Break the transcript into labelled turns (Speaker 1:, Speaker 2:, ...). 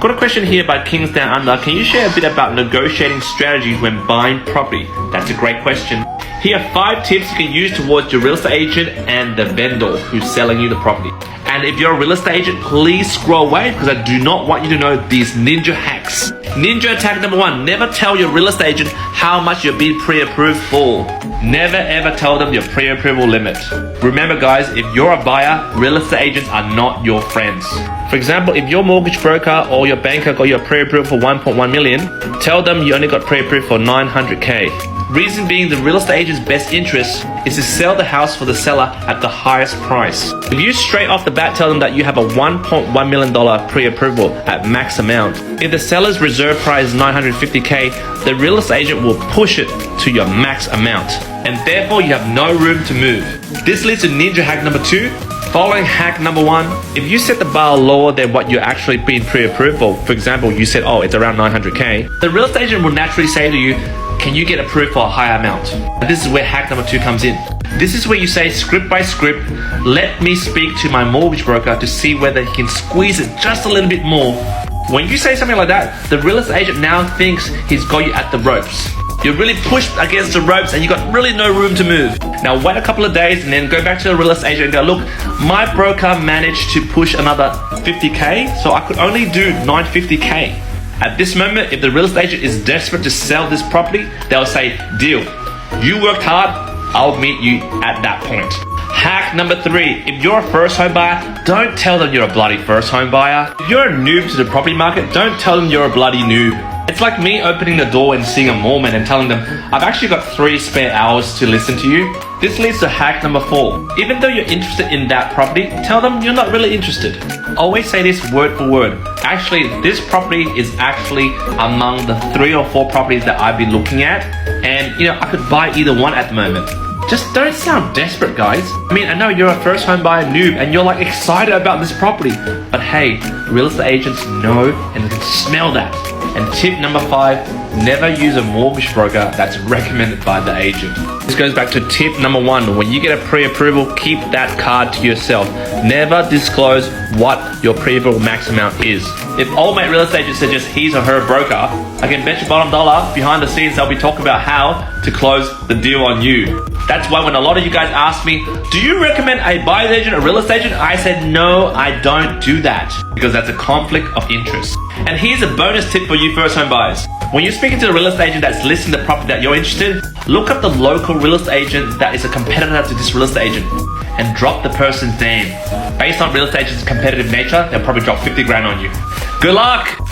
Speaker 1: Got a question here by Kings Down Under. Can you share a bit about negotiating strategies when buying property? That's a great question. Here are 5 tips you can use towards your real estate agent and the vendor who's selling you the property. And if you're a real estate agent, please scroll away because I do not want you to know these ninja hacks. Ninja attack number 1, never tell your real estate agent how much you're being pre-approved for. Never ever tell them your pre-approval limit. Remember guys, if you're a buyer, real estate agents are not your friends. For example, if your mortgage broker or your banker got your pre-approved for 1.1 million, tell them you only got pre-approved for 900k. Reason being, the real estate agent's best interest is to sell the house for the seller at the highest price. If you straight off the bat tell them that you have a $1.1 million pre-approval at max amount, if the seller's reserve price is 950k, the real estate agent will push it to your max amount, and therefore you have no room to move. This leads to ninja hack number 2. Following hack number 1, if you set the bar lower than what you're actually being pre-approved for example, you said, oh, it's around 900k, the real estate agent will naturally say to you, can you get approved for a higher amount? And this is where hack number 2 comes in. This is where you say script by script, let me speak to my mortgage broker to see whether he can squeeze it just a little bit more. When you say something like that, the real estate agent now thinks he's got you at the ropes. You're really pushed against the ropes and you got really no room to move. Now wait a couple of days and then go back to the real estate agent and go, look, my broker managed to push another 50k, so I could only do 950k. At this moment, if the real estate agent is desperate to sell this property, they'll say, deal. You worked hard, I'll meet you at that point. Hack number 3, if you're a first home buyer, don't tell them you're a bloody first home buyer. If you're a noob to the property market, don't tell them you're a bloody noob. It's like me opening the door and seeing a Mormon and telling them, I've actually got 3 spare hours to listen to you. This leads to hack number 4. Even though you're interested in that property, tell them you're not really interested. Always say this word for word. Actually, this property is actually among the 3 or 4 properties that I've been looking at. And I could buy either one at the moment. Just don't sound desperate, guys. I mean, I know you're a first home buyer noob and you're like excited about this property. But hey, real estate agents know and they can smell that. And tip number 5, never use a mortgage broker that's recommended by the agent. This goes back to tip number 1. When you get a pre-approval, keep that card to yourself. Never disclose what your pre-approval max amount is. If old mate real estate agent suggests his or her broker, I can bet you bottom dollar behind the scenes they'll be talking about how to close the deal on you. That's why when a lot of you guys ask me, do you recommend a buyer's agent or real estate agent? I said, no, I don't do that because that's a conflict of interest. And here's a bonus tip for you first home buyers. When you're speaking to a real estate agent that's listing the property that you're interested in, look up the local real estate agent that is a competitor to this real estate agent and drop the person's name. Based on real estate agent's competitive nature, they'll probably drop 50 grand on you. Good luck!